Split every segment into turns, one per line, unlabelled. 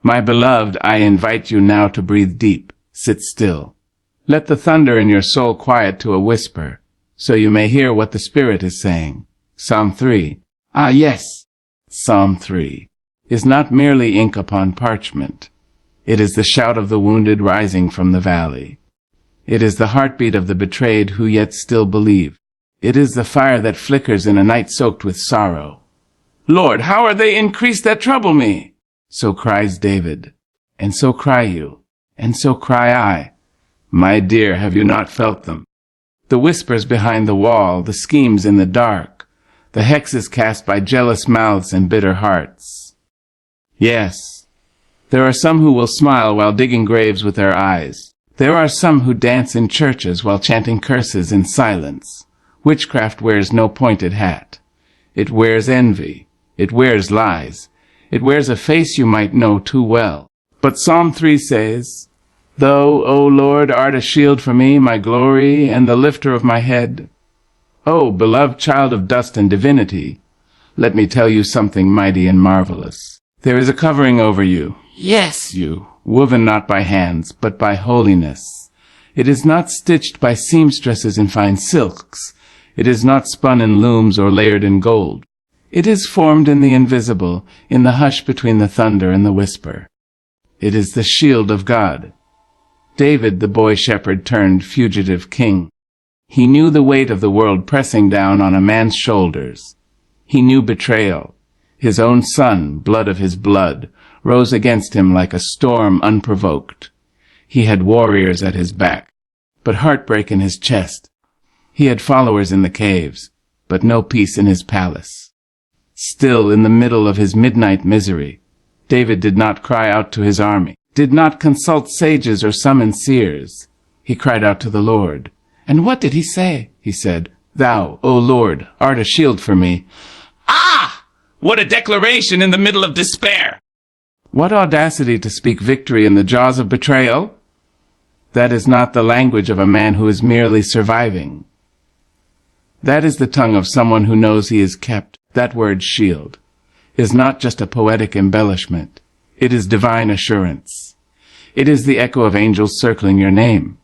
My beloved, I invite you now to breathe deep. Sit still. Let the thunder in your soul quiet to a whisper, so you may hear what the Spirit is saying. Psalm 3. Ah, yes. Psalm 3 is not merely ink upon parchment. It is the shout of the wounded rising from the valley. It is the heartbeat of the betrayed who yet still believe. It is the fire that flickers in a night soaked with sorrow. Lord, how are they increased that trouble me? So cries David, and so cry you, and so cry I. My dear, have you not felt them? The whispers behind the wall, the schemes in the dark, the hexes cast by jealous mouths and bitter hearts. Yes, there are some who will smile while digging graves with their eyes. There are some who dance in churches while chanting curses in silence. Witchcraft wears no pointed hat. It wears envy. It wears lies. It wears a face you might know too well. But Psalm 3 says, Thou, O Lord, art a shield for me, my glory, and the lifter of my head. O beloved child of dust and divinity, let me tell you something mighty and marvelous. There is a covering over you. Yes, you, woven not by hands, but by holiness. It is not stitched by seamstresses in fine silks. It is not spun in looms or layered in gold. It is formed in the invisible, in the hush between the thunder and the whisper. It is the shield of God. David, the boy shepherd turned fugitive king. He knew the weight of the world pressing down on a man's shoulders. He knew betrayal. His own son, blood of his blood, rose against him like a storm unprovoked. He had warriors at his back, but heartbreak in his chest. He had followers in the caves, but no peace in his palace. Still, in the middle of his midnight misery, David did not cry out to his army, did not consult sages or summon seers. He cried out to the Lord. And what did he say? He said, Thou, O Lord, art a shield for me. Ah! What a declaration in the middle of despair! What audacity to speak victory in the jaws of betrayal! That is not the language of a man who is merely surviving. That is the tongue of someone who knows he is kept. That word shield is not just a poetic embellishment. It is divine assurance. It is the echo of angels circling your name.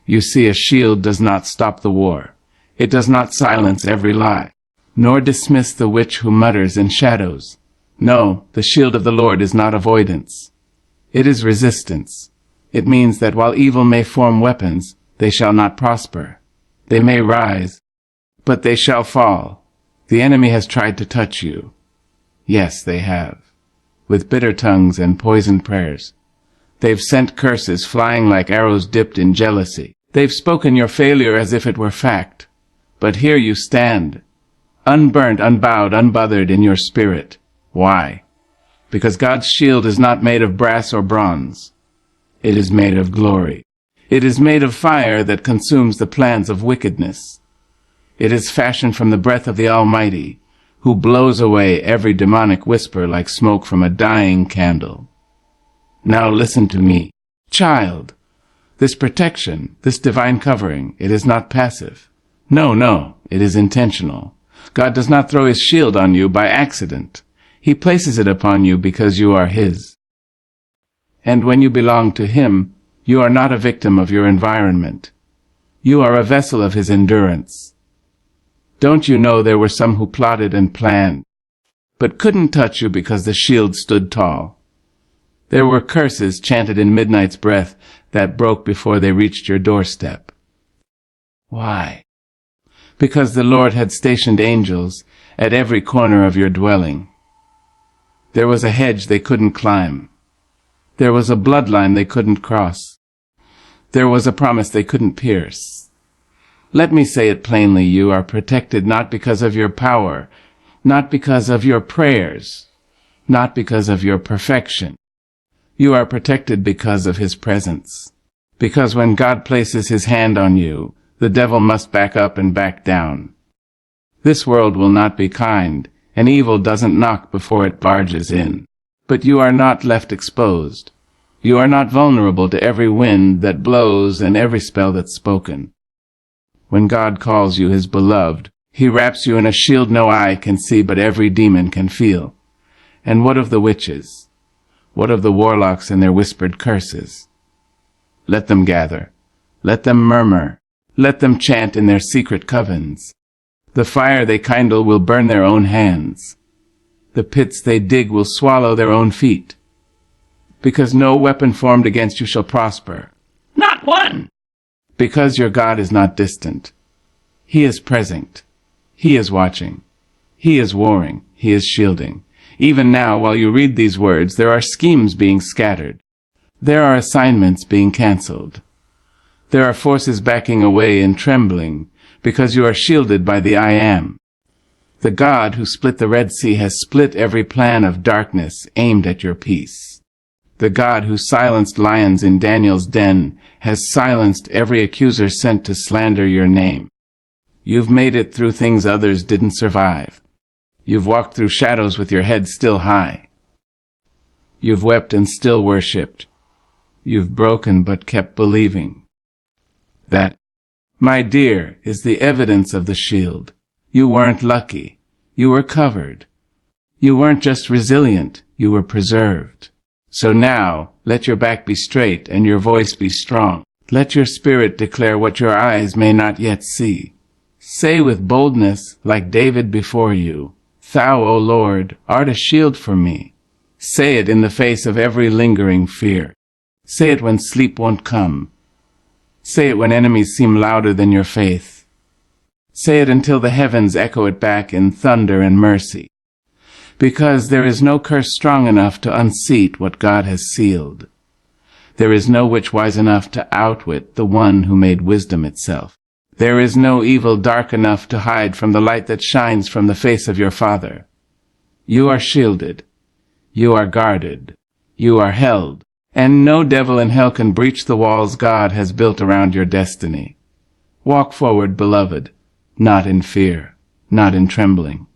You see, a shield does not stop the war. It does not silence every lie, nor dismiss the witch who mutters in shadows. No, the shield of the Lord is not avoidance. It is resistance. It means that while evil may form weapons, they shall not prosper. They may rise, but they shall fall. The enemy has tried to touch you. Yes, they have. With bitter tongues and poisoned prayers. They've sent curses flying like arrows dipped in jealousy. They've spoken your failure as if it were fact. But here you stand, unburnt, unbowed, unbothered in your spirit. Why? Because God's shield is not made of brass or bronze. It is made of glory. It is made of fire that consumes the plans of wickedness. It is fashioned from the breath of the Almighty, who blows away every demonic whisper like smoke from a dying candle. Now listen to me. Child, this protection, this divine covering, it is not passive. No, it is intentional. God does not throw his shield on you by accident. He places it upon you because you are his. And when you belong to him, you are not a victim of your environment. You are a vessel of his endurance. Don't you know there were some who plotted and planned, but couldn't touch you because the shield stood tall? There were curses chanted in midnight's breath that broke before they reached your doorstep. Why? Because the Lord had stationed angels at every corner of your dwelling. There was a hedge they couldn't climb. There was a bloodline they couldn't cross. There was a promise they couldn't pierce. Let me say it plainly, you are protected not because of your power, not because of your prayers, not because of your perfection. You are protected because of his presence. Because when God places his hand on you, the devil must back up and back down. This world will not be kind, and evil doesn't knock before it barges in. But you are not left exposed. You are not vulnerable to every wind that blows and every spell that's spoken. When God calls you his beloved, he wraps you in a shield no eye can see but every demon can feel. And what of the witches? What of the warlocks and their whispered curses? Let them gather. Let them murmur. Let them chant in their secret covens. The fire they kindle will burn their own hands. The pits they dig will swallow their own feet. Because no weapon formed against you shall prosper. Not one! Because your God is not distant. He is present. He is watching. He is warring. He is shielding. Even now, while you read these words, there are schemes being scattered. There are assignments being cancelled. There are forces backing away and trembling, because you are shielded by the I Am. The God who split the Red Sea has split every plan of darkness aimed at your peace. The God who silenced lions in Daniel's den has silenced every accuser sent to slander your name. You've made it through things others didn't survive. You've walked through shadows with your head still high. You've wept and still worshipped. You've broken but kept believing. That, my dear, is the evidence of the shield. You weren't lucky. You were covered. You weren't just resilient. You were preserved. So now, let your back be straight and your voice be strong. Let your spirit declare what your eyes may not yet see. Say with boldness, like David before you, Thou, O Lord, art a shield for me. Say it in the face of every lingering fear. Say it when sleep won't come. Say it when enemies seem louder than your faith. Say it until the heavens echo it back in thunder and mercy. Because there is no curse strong enough to unseat what God has sealed. There is no witch wise enough to outwit the one who made wisdom itself. There is no evil dark enough to hide from the light that shines from the face of your Father. You are shielded. You are guarded. You are held. And no devil in hell can breach the walls God has built around your destiny. Walk forward, beloved, not in fear, not in trembling,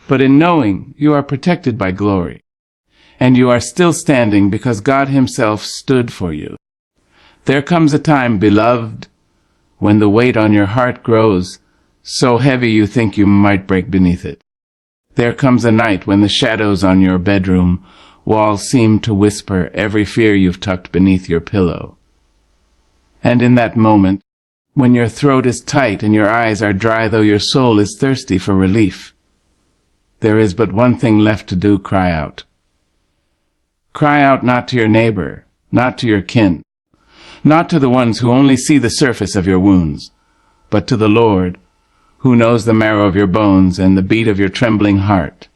but in knowing you are protected by glory. And you are still standing because God Himself stood for you. There comes a time, beloved, when the weight on your heart grows so heavy you think you might break beneath it. There comes a night when the shadows on your bedroom walls seem to whisper every fear you've tucked beneath your pillow. And in that moment, when your throat is tight and your eyes are dry though your soul is thirsty for relief, there is but one thing left to do: cry out. Cry out not to your neighbor, not to your kin, not to the ones who only see the surface of your wounds, but to the Lord, who knows the marrow of your bones and the beat of your trembling heart.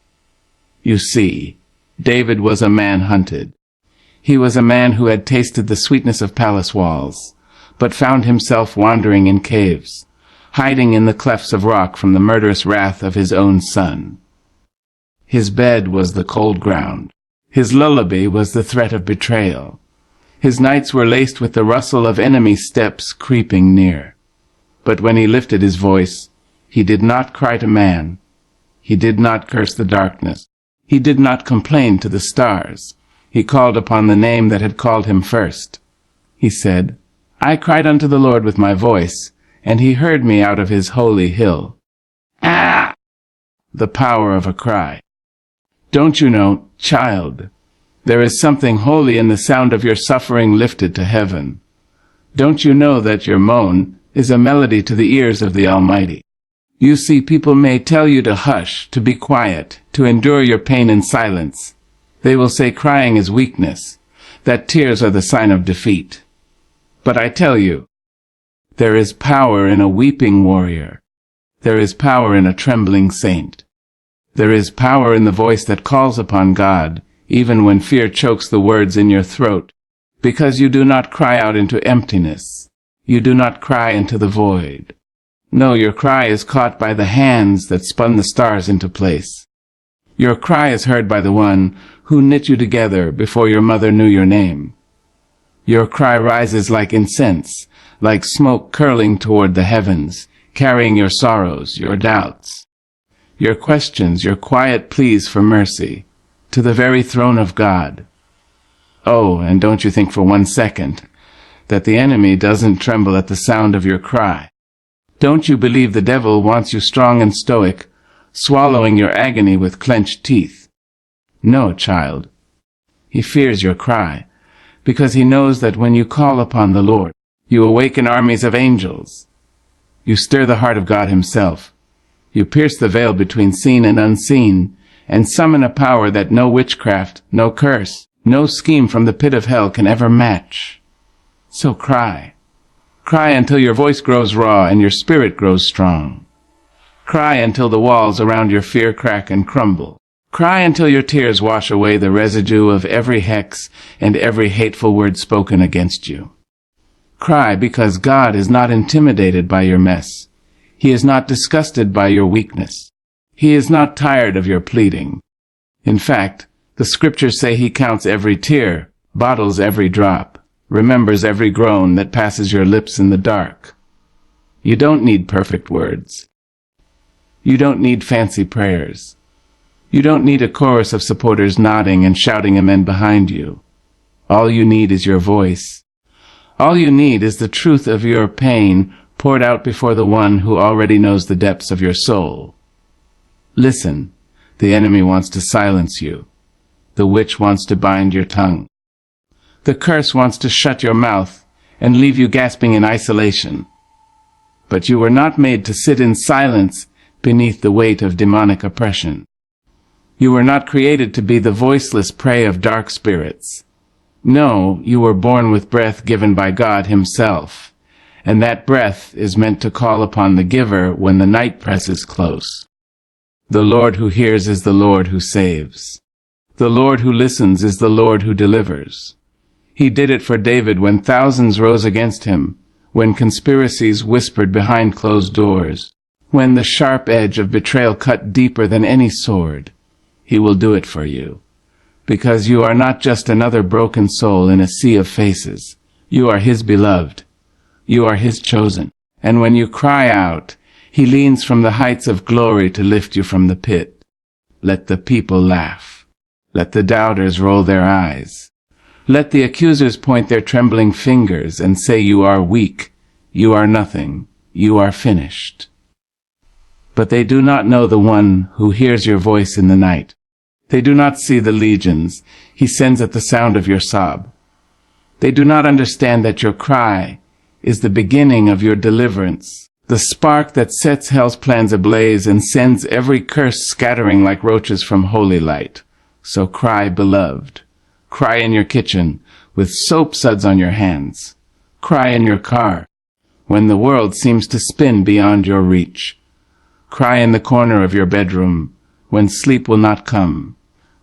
You see, David was a man hunted. He was a man who had tasted the sweetness of palace walls, but found himself wandering in caves, hiding in the clefts of rock from the murderous wrath of his own son. His bed was the cold ground. His lullaby was the threat of betrayal. His nights were laced with the rustle of enemy steps creeping near. But when he lifted his voice, he did not cry to man. He did not curse the darkness. He did not complain to the stars. He called upon the name that had called him first. He said, I cried unto the Lord with my voice, and He heard me out of His holy hill. Ah! The power of a cry. Don't you know, child, there is something holy in the sound of your suffering lifted to heaven. Don't you know that your moan is a melody to the ears of the Almighty? You see, people may tell you to hush, to be quiet, to endure your pain in silence. They will say crying is weakness, that tears are the sign of defeat. But I tell you, there is power in a weeping warrior. There is power in a trembling saint. There is power in the voice that calls upon God, even when fear chokes the words in your throat, because you do not cry out into emptiness. You do not cry into the void. No, your cry is caught by the hands that spun the stars into place. Your cry is heard by the one who knit you together before your mother knew your name. Your cry rises like incense, like smoke curling toward the heavens, carrying your sorrows, your doubts, your questions, your quiet pleas for mercy, to the very throne of God. Oh, and don't you think for 1 second that the enemy doesn't tremble at the sound of your cry. Don't you believe the devil wants you strong and stoic, swallowing your agony with clenched teeth? No, child. He fears your cry, because he knows that when you call upon the Lord, you awaken armies of angels. You stir the heart of God himself. You pierce the veil between seen and unseen, and summon a power that no witchcraft, no curse, no scheme from the pit of hell can ever match. So cry. Cry until your voice grows raw and your spirit grows strong. Cry until the walls around your fear crack and crumble. Cry until your tears wash away the residue of every hex and every hateful word spoken against you. Cry because God is not intimidated by your mess. He is not disgusted by your weakness. He is not tired of your pleading. In fact, the scriptures say he counts every tear, bottles every drop, remembers every groan that passes your lips in the dark. You don't need perfect words. You don't need fancy prayers. You don't need a chorus of supporters nodding and shouting amen behind you. All you need is your voice. All you need is the truth of your pain poured out before the one who already knows the depths of your soul. Listen, the enemy wants to silence you. The witch wants to bind your tongue. The curse wants to shut your mouth and leave you gasping in isolation. But you were not made to sit in silence beneath the weight of demonic oppression. You were not created to be the voiceless prey of dark spirits. No, you were born with breath given by God himself, and that breath is meant to call upon the giver when the night presses close. The Lord who hears is the Lord who saves. The Lord who listens is the Lord who delivers. He did it for David when thousands rose against him, when conspiracies whispered behind closed doors, when the sharp edge of betrayal cut deeper than any sword. He will do it for you, because you are not just another broken soul in a sea of faces. You are his beloved. You are his chosen. And when you cry out, he leans from the heights of glory to lift you from the pit. Let the people laugh. Let the doubters roll their eyes. Let the accusers point their trembling fingers and say you are weak, you are nothing, you are finished. But they do not know the one who hears your voice in the night. They do not see the legions he sends at the sound of your sob. They do not understand that your cry is the beginning of your deliverance, the spark that sets hell's plans ablaze and sends every curse scattering like roaches from holy light. So cry, beloved. Cry in your kitchen, with soap suds on your hands. Cry in your car, when the world seems to spin beyond your reach. Cry in the corner of your bedroom, when sleep will not come.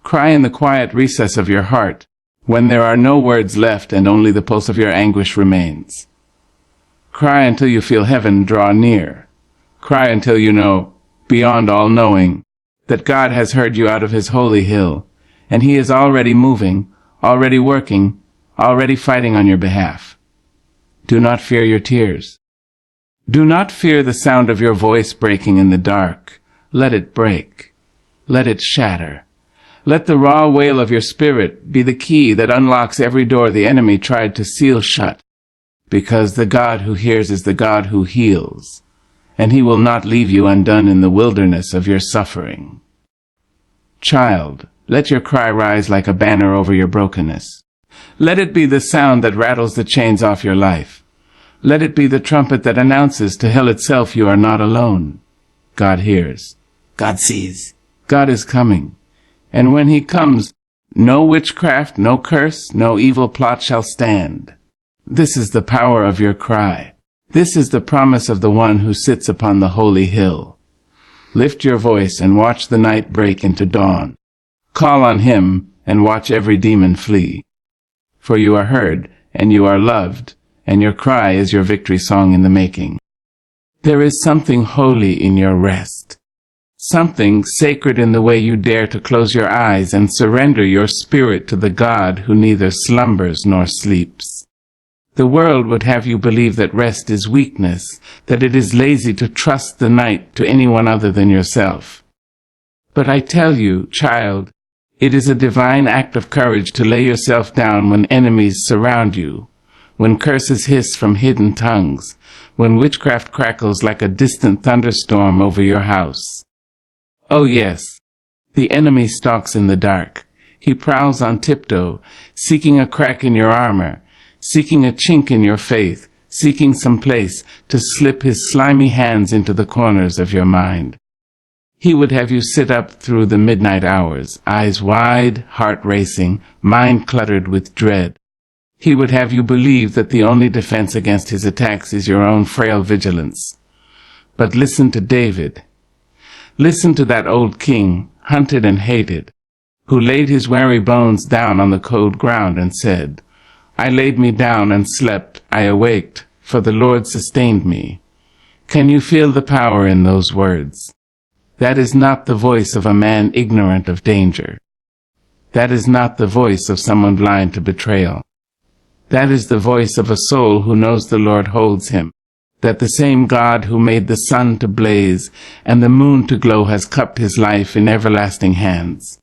Cry in the quiet recess of your heart, when there are no words left and only the pulse of your anguish remains. Cry until you feel heaven draw near. Cry until you know, beyond all knowing, that God has heard you out of his holy hill, and he is already moving, already working, already fighting on your behalf. Do not fear your tears. Do not fear the sound of your voice breaking in the dark. Let it break. Let it shatter. Let the raw wail of your spirit be the key that unlocks every door the enemy tried to seal shut. Because the God who hears is the God who heals, and he will not leave you undone in the wilderness of your suffering. Child, let your cry rise like a banner over your brokenness. Let it be the sound that rattles the chains off your life. Let it be the trumpet that announces to hell itself you are not alone. God hears. God sees. God is coming. And when he comes, no witchcraft, no curse, no evil plot shall stand. This is the power of your cry. This is the promise of the one who sits upon the holy hill. Lift your voice and watch the night break into dawn. Call on him and watch every demon flee. For you are heard, and you are loved, and your cry is your victory song in the making. There is something holy in your rest. Something sacred in the way you dare to close your eyes and surrender your spirit to the God who neither slumbers nor sleeps. The world would have you believe that rest is weakness, that it is lazy to trust the night to anyone other than yourself. But I tell you, child, it is a divine act of courage to lay yourself down when enemies surround you, when curses hiss from hidden tongues, when witchcraft crackles like a distant thunderstorm over your house. Oh yes, the enemy stalks in the dark. He prowls on tiptoe, seeking a crack in your armor, seeking a chink in your faith, seeking some place to slip his slimy hands into the corners of your mind. He would have you sit up through the midnight hours, eyes wide, heart racing, mind cluttered with dread. He would have you believe that the only defense against his attacks is your own frail vigilance. But listen to David. Listen to that old king, hunted and hated, who laid his weary bones down on the cold ground and said, I laid me down and slept, I awaked, for the Lord sustained me. Can you feel the power in those words? That is not the voice of a man ignorant of danger. That is not the voice of someone blind to betrayal. That is the voice of a soul who knows the Lord holds him, that the same God who made the sun to blaze and the moon to glow has cupped his life in everlasting hands.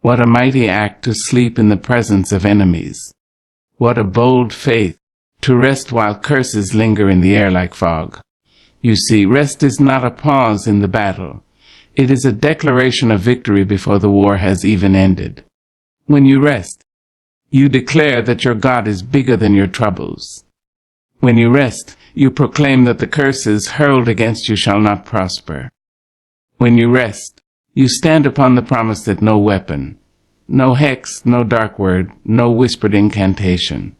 What a mighty act to sleep in the presence of enemies. What a bold faith to rest while curses linger in the air like fog. You see, rest is not a pause in the battle. It is a declaration of victory before the war has even ended. When you rest, you declare that your God is bigger than your troubles. When you rest, you proclaim that the curses hurled against you shall not prosper. When you rest, you stand upon the promise that no weapon, no hex, no dark word, no whispered incantation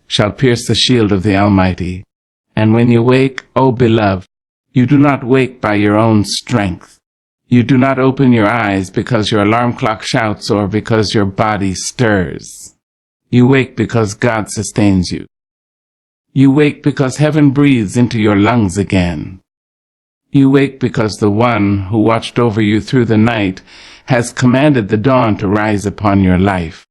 shall pierce the shield of the Almighty. And when you wake, O beloved, you do not wake by your own strength. You do not open your eyes because your alarm clock shouts or because your body stirs. You wake because God sustains you. You wake because heaven breathes into your lungs again. You wake because the one who watched over you through the night has commanded the dawn to rise upon your life.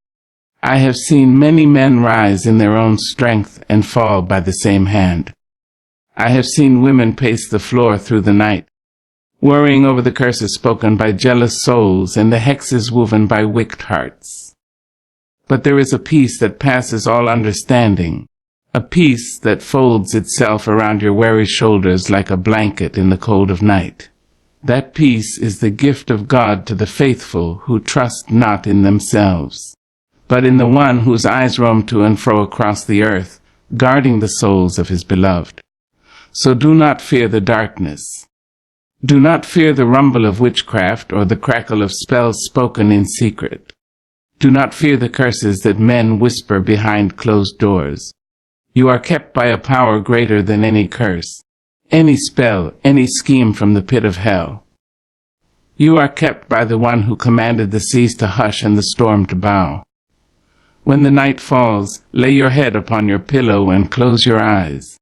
I have seen many men rise in their own strength and fall by the same hand. I have seen women pace the floor through the night, worrying over the curses spoken by jealous souls and the hexes woven by wicked hearts. But there is a peace that passes all understanding, a peace that folds itself around your weary shoulders like a blanket in the cold of night. That peace is the gift of God to the faithful who trust not in themselves, but in the one whose eyes roam to and fro across the earth, guarding the souls of his beloved. So do not fear the darkness. Do not fear the rumble of witchcraft or the crackle of spells spoken in secret. Do not fear the curses that men whisper behind closed doors. You are kept by a power greater than any curse, any spell, any scheme from the pit of hell. You are kept by the one who commanded the seas to hush and the storm to bow. When the night falls, lay your head upon your pillow and close your eyes.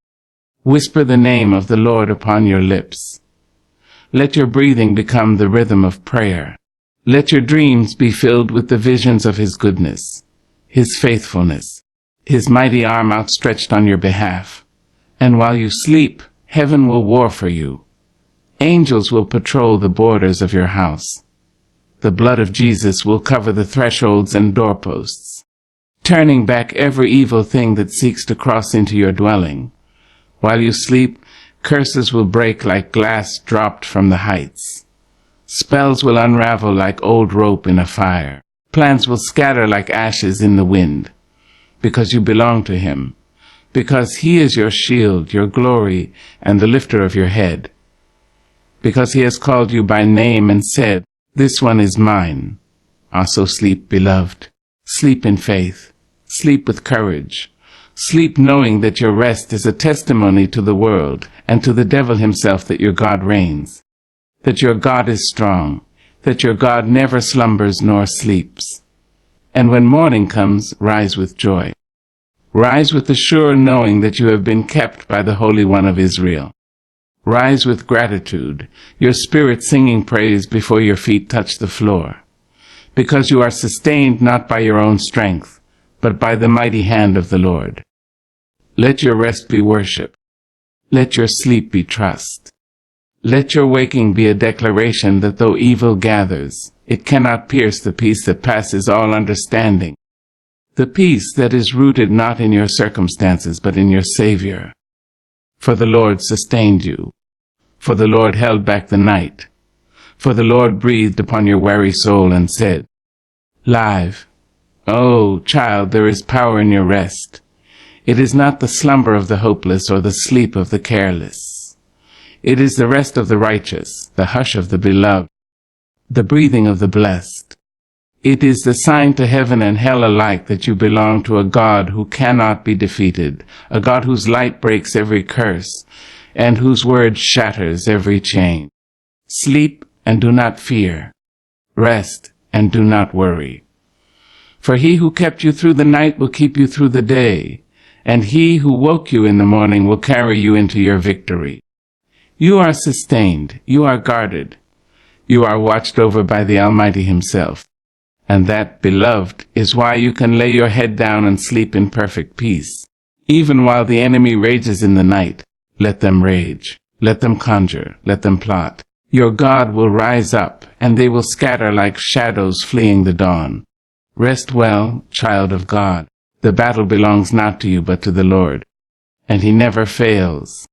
Whisper the name of the Lord upon your lips. Let your breathing become the rhythm of prayer. Let your dreams be filled with the visions of his goodness, his faithfulness, his mighty arm outstretched on your behalf. And while you sleep, heaven will war for you. Angels will patrol the borders of your house. The blood of Jesus will cover the thresholds and doorposts, turning back every evil thing that seeks to cross into your dwelling. While you sleep, curses will break like glass dropped from the heights. Spells will unravel like old rope in a fire. Plans will scatter like ashes in the wind. Because you belong to him. Because he is your shield, your glory, and the lifter of your head. Because he has called you by name and said, this one is mine. Also sleep, beloved. Sleep in faith. Sleep with courage. Sleep knowing that your rest is a testimony to the world and to the devil himself that your God reigns. That your God is strong, that your God never slumbers nor sleeps. And when morning comes, rise with joy. Rise with the sure knowing that you have been kept by the Holy One of Israel. Rise with gratitude, your spirit singing praise before your feet touch the floor, because you are sustained not by your own strength, but by the mighty hand of the Lord. Let your rest be worship. Let your sleep be trust. Let your waking be a declaration that though evil gathers, it cannot pierce the peace that passes all understanding. The peace that is rooted not in your circumstances, but in your Savior. For the Lord sustained you. For the Lord held back the night. For the Lord breathed upon your weary soul and said, Live. Oh, child, there is power in your rest. It is not the slumber of the hopeless or the sleep of the careless. It is the rest of the righteous, the hush of the beloved, the breathing of the blessed. It is the sign to heaven and hell alike that you belong to a God who cannot be defeated, a God whose light breaks every curse, and whose word shatters every chain. Sleep and do not fear. Rest and do not worry. For he who kept you through the night will keep you through the day, and he who woke you in the morning will carry you into your victory. You are sustained, you are guarded, you are watched over by the Almighty himself. And that, beloved, is why you can lay your head down and sleep in perfect peace. Even while the enemy rages in the night, let them rage, let them conjure, let them plot. Your God will rise up, and they will scatter like shadows fleeing the dawn. Rest well, child of God. The battle belongs not to you but to the Lord, and he never fails.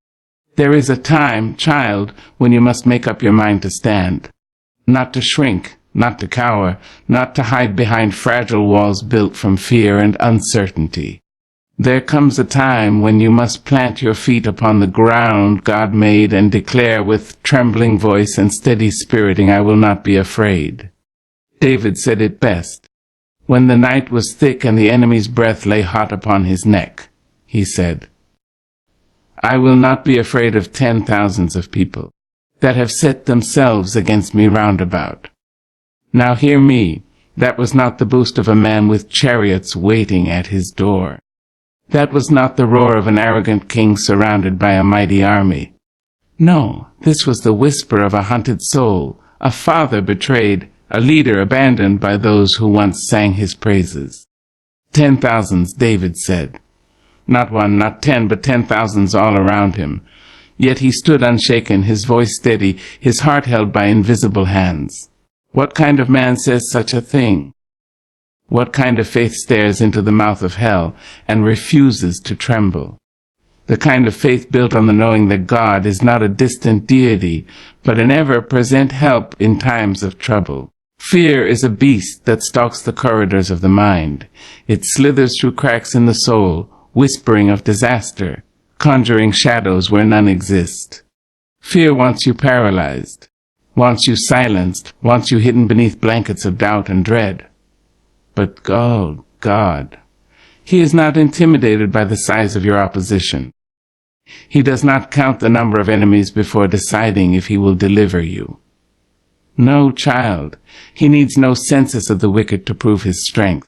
There is a time, child, when you must make up your mind to stand, not to shrink, not to cower, not to hide behind fragile walls built from fear and uncertainty. There comes a time when you must plant your feet upon the ground God made and declare with trembling voice and steady spiriting, I will not be afraid. David said it best. When the night was thick and the enemy's breath lay hot upon his neck, he said, I will not be afraid of 10,000s of people that have set themselves against me round about. Now hear me, that was not the boast of a man with chariots waiting at his door. That was not the roar of an arrogant king surrounded by a mighty army. No, this was the whisper of a hunted soul, a father betrayed, a leader abandoned by those who once sang his praises. 10,000s, David said. Not one, not 10, but 10,000s all around him. Yet he stood unshaken, his voice steady, his heart held by invisible hands. What kind of man says such a thing? What kind of faith stares into the mouth of hell and refuses to tremble? The kind of faith built on the knowing that God is not a distant deity, but an ever-present help in times of trouble. Fear is a beast that stalks the corridors of the mind. It slithers through cracks in the soul, whispering of disaster, conjuring shadows where none exist. Fear wants you paralyzed, wants you silenced, wants you hidden beneath blankets of doubt and dread. But God, he is not intimidated by the size of your opposition. He does not count the number of enemies before deciding if he will deliver you. No, child, he needs no census of the wicked to prove his strength.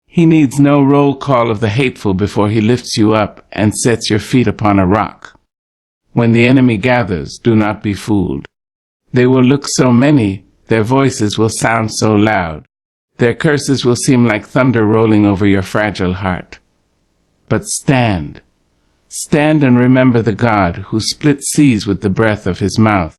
He needs no roll call of the hateful before he lifts you up and sets your feet upon a rock. When the enemy gathers, do not be fooled. They will look so many, their voices will sound so loud. Their curses will seem like thunder rolling over your fragile heart. But stand. Stand and remember the God who split seas with the breath of his mouth.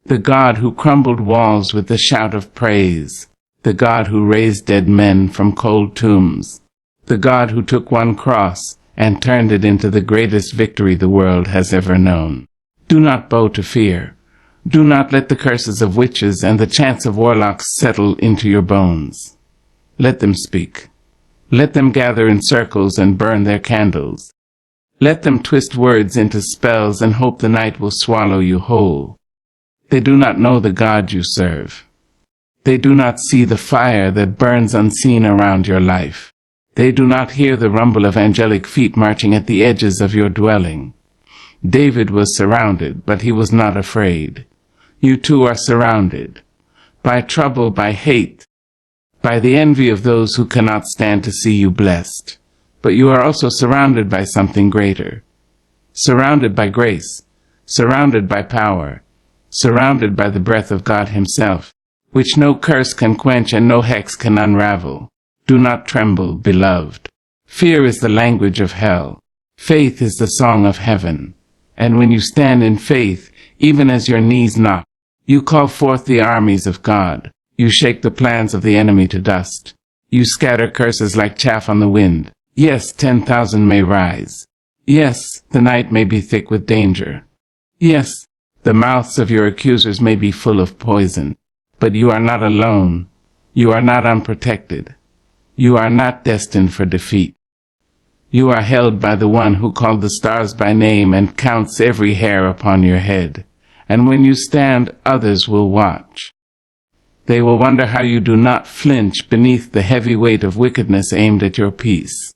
The God who crumbled walls with the shout of praise. The God who raised dead men from cold tombs. The God who took one cross and turned it into the greatest victory the world has ever known. Do not bow to fear. Do not let the curses of witches and the chants of warlocks settle into your bones. Let them speak. Let them gather in circles and burn their candles. Let them twist words into spells and hope the night will swallow you whole. They do not know the God you serve. They do not see the fire that burns unseen around your life. They do not hear the rumble of angelic feet marching at the edges of your dwelling. David was surrounded, but he was not afraid. You too are surrounded. By trouble, by hate, by the envy of those who cannot stand to see you blessed. But you are also surrounded by something greater. Surrounded by grace. Surrounded by power. Surrounded by the breath of God himself, which no curse can quench and no hex can unravel. Do not tremble, beloved. Fear is the language of hell. Faith is the song of heaven. And when you stand in faith, even as your knees knock, you call forth the armies of God. You shake the plans of the enemy to dust. You scatter curses like chaff on the wind. Yes, 10,000 may rise. Yes, the night may be thick with danger. Yes, the mouths of your accusers may be full of poison. But you are not alone. You are not unprotected. You are not destined for defeat. You are held by the one who called the stars by name and counts every hair upon your head. And when you stand, others will watch. They will wonder how you do not flinch beneath the heavy weight of wickedness aimed at your peace.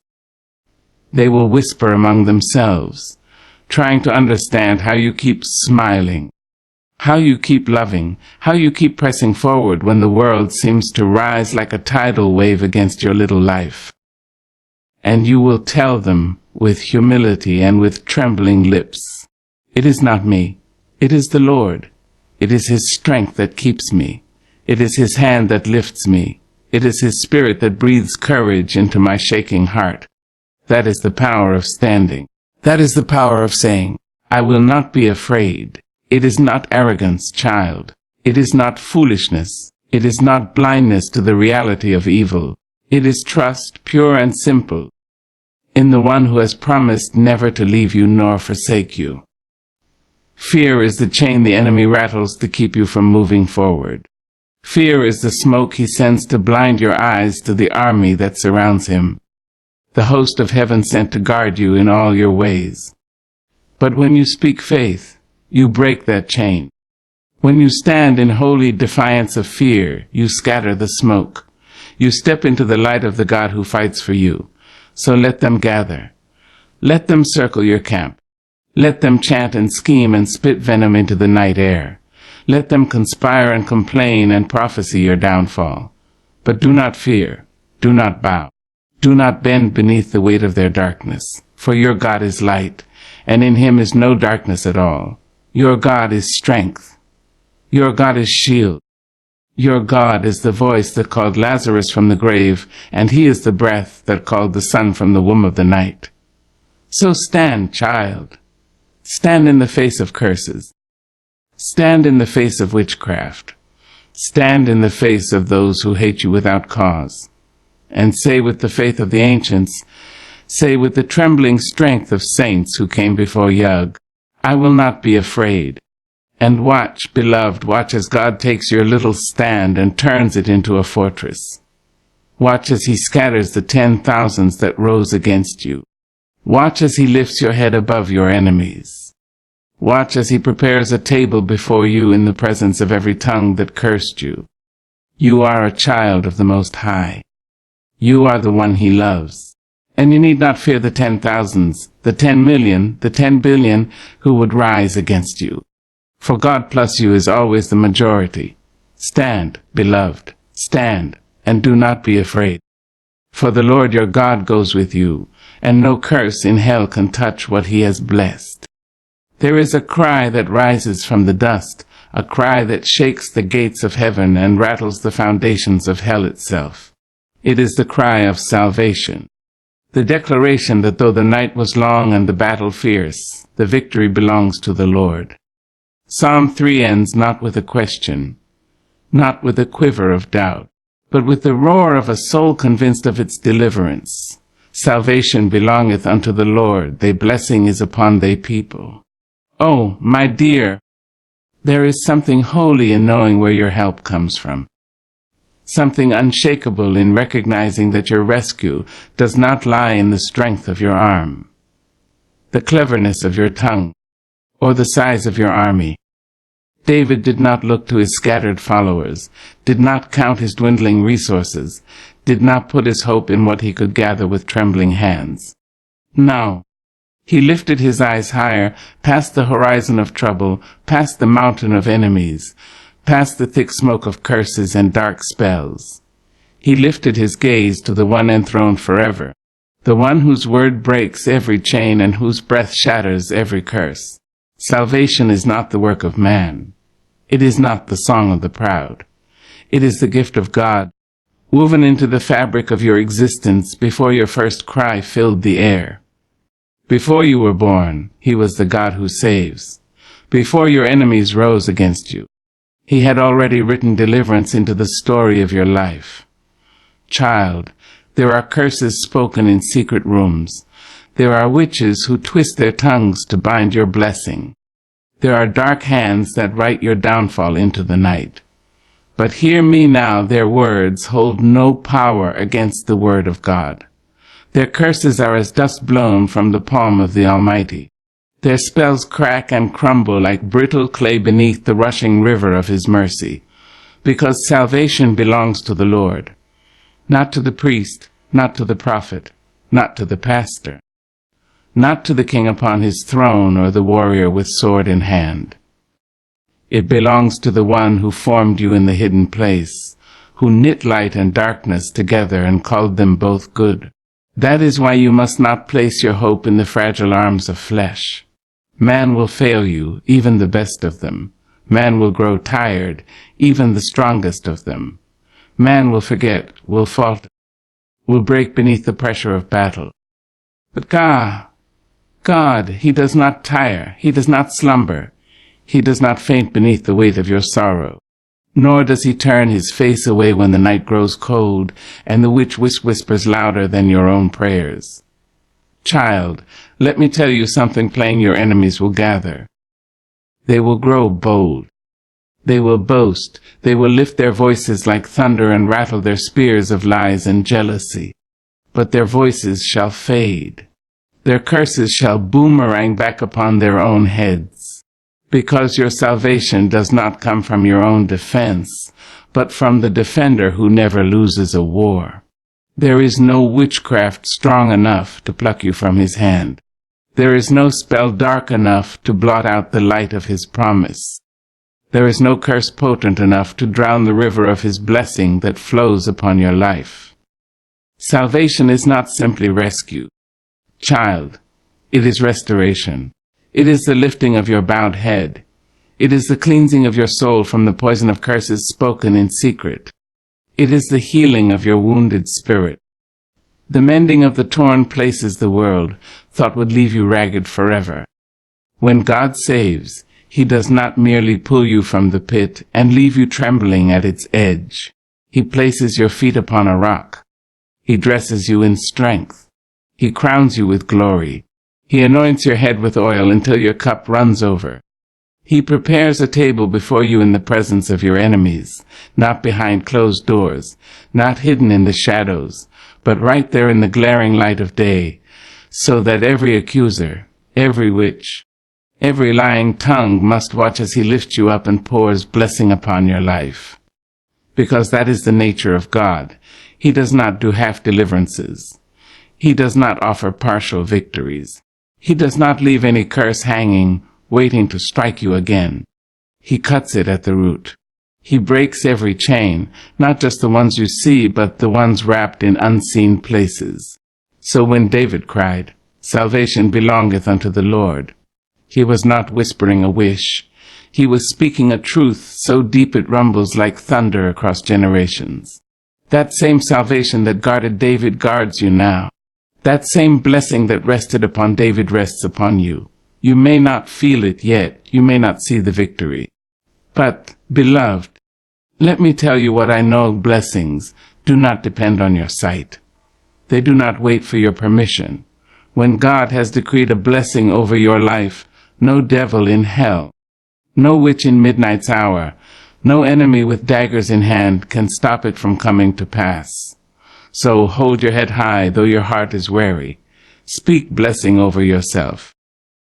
They will whisper among themselves, trying to understand how you keep smiling, how you keep loving, how you keep pressing forward when the world seems to rise like a tidal wave against your little life. And you will tell them with humility and with trembling lips, "It is not me. It is the Lord. It is His strength that keeps me. It is His hand that lifts me. It is His Spirit that breathes courage into my shaking heart." That is the power of standing. That is the power of saying, "I will not be afraid." It is not arrogance, child. It is not foolishness. It is not blindness to the reality of evil. It is trust, pure and simple, in the one who has promised never to leave you nor forsake you. Fear is the chain the enemy rattles to keep you from moving forward. Fear is the smoke he sends to blind your eyes to the army that surrounds him, the host of heaven sent to guard you in all your ways. But when you speak faith, you break that chain. When you stand in holy defiance of fear, you scatter the smoke. You step into the light of the God who fights for you. So let them gather. Let them circle your camp. Let them chant and scheme and spit venom into the night air. Let them conspire and complain and prophesy your downfall. But do not fear. Do not bow. Do not bend beneath the weight of their darkness. For your God is light, and in Him is no darkness at all. Your God is strength. Your God is shield. Your God is the voice that called Lazarus from the grave, and He is the breath that called the sun from the womb of the night. So stand, child. Stand in the face of curses. Stand in the face of witchcraft. Stand in the face of those who hate you without cause. And say with the faith of the ancients, say with the trembling strength of saints who came before Yug, "I will not be afraid." And watch, beloved, watch as God takes your little stand and turns it into a fortress. Watch as He scatters the 10,000s that rose against you. Watch as He lifts your head above your enemies. Watch as He prepares a table before you in the presence of every tongue that cursed you. You are a child of the Most High. You are the one He loves. And you need not fear the 10,000s, the 10 million, the 10 billion who would rise against you. For God plus you is always the majority. Stand, beloved, stand, and do not be afraid. For the Lord your God goes with you, and no curse in hell can touch what He has blessed. There is a cry that rises from the dust, a cry that shakes the gates of heaven and rattles the foundations of hell itself. It is the cry of salvation. The declaration that though the night was long and the battle fierce, the victory belongs to the Lord. Psalm 3 ends not with a question, not with a quiver of doubt, but with the roar of a soul convinced of its deliverance. Salvation belongeth unto the Lord, thy blessing is upon thy people. Oh, my dear, there is something holy in knowing where your help comes from. Something unshakable in recognizing that your rescue does not lie in the strength of your arm, the cleverness of your tongue, or the size of your army. David did not look to his scattered followers, did not count his dwindling resources, did not put his hope in what he could gather with trembling hands. No. He lifted his eyes higher, past the horizon of trouble, past the mountain of enemies, past the thick smoke of curses and dark spells. He lifted his gaze to the one enthroned forever, the one whose word breaks every chain and whose breath shatters every curse. Salvation is not the work of man. It is not the song of the proud. It is the gift of God, woven into the fabric of your existence before your first cry filled the air. Before you were born, He was the God who saves. Before your enemies rose against you, He had already written deliverance into the story of your life. Child, there are curses spoken in secret rooms. There are witches who twist their tongues to bind your blessing. There are dark hands that write your downfall into the night. But hear me now, their words hold no power against the word of God. Their curses are as dust blown from the palm of the Almighty. Their spells crack and crumble like brittle clay beneath the rushing river of His mercy, because salvation belongs to the Lord, not to the priest, not to the prophet, not to the pastor, not to the king upon his throne or the warrior with sword in hand. It belongs to the one who formed you in the hidden place, who knit light and darkness together and called them both good. That is why you must not place your hope in the fragile arms of flesh. Man will fail you, even the best of them. Man will grow tired, even the strongest of them. Man will forget, will falter, will break beneath the pressure of battle. But God, He does not tire, He does not slumber, He does not faint beneath the weight of your sorrow. Nor does He turn His face away when the night grows cold and the witch whispers louder than your own prayers. Child, let me tell you something plain: your enemies will gather. They will grow bold. They will boast. They will lift their voices like thunder and rattle their spears of lies and jealousy. But their voices shall fade. Their curses shall boomerang back upon their own heads. Because your salvation does not come from your own defense, but from the defender who never loses a war. There is no witchcraft strong enough to pluck you from His hand. There is no spell dark enough to blot out the light of His promise. There is no curse potent enough to drown the river of His blessing that flows upon your life. Salvation is not simply rescue. Child, it is restoration. It is the lifting of your bowed head. It is the cleansing of your soul from the poison of curses spoken in secret. It is the healing of your wounded spirit. The mending of the torn places the world thought would leave you ragged forever. When God saves, He does not merely pull you from the pit and leave you trembling at its edge. He places your feet upon a rock. He dresses you in strength. He crowns you with glory. He anoints your head with oil until your cup runs over. He prepares a table before you in the presence of your enemies, not behind closed doors, not hidden in the shadows, but right there in the glaring light of day, so that every accuser, every witch, every lying tongue must watch as He lifts you up and pours blessing upon your life. Because that is the nature of God. He does not do half deliverances. He does not offer partial victories. He does not leave any curse hanging, waiting to strike you again. He cuts it at the root. He breaks every chain, not just the ones you see, but the ones wrapped in unseen places. So when David cried, "Salvation belongeth unto the Lord," he was not whispering a wish. He was speaking a truth so deep it rumbles like thunder across generations. That same salvation that guarded David guards you now. That same blessing that rested upon David rests upon you. You may not feel it yet, you may not see the victory. But, beloved, let me tell you what I know: blessings do not depend on your sight. They do not wait for your permission. When God has decreed a blessing over your life, no devil in hell, no witch in midnight's hour, no enemy with daggers in hand can stop it from coming to pass. So hold your head high, though your heart is weary. Speak blessing over yourself.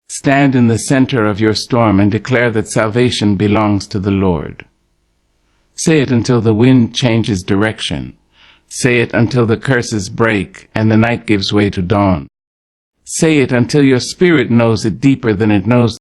Stand in the center of your storm and declare that salvation belongs to the Lord. Say it until the wind changes direction. Say it until the curses break and the night gives way to dawn. Say it until your spirit knows it deeper than it knows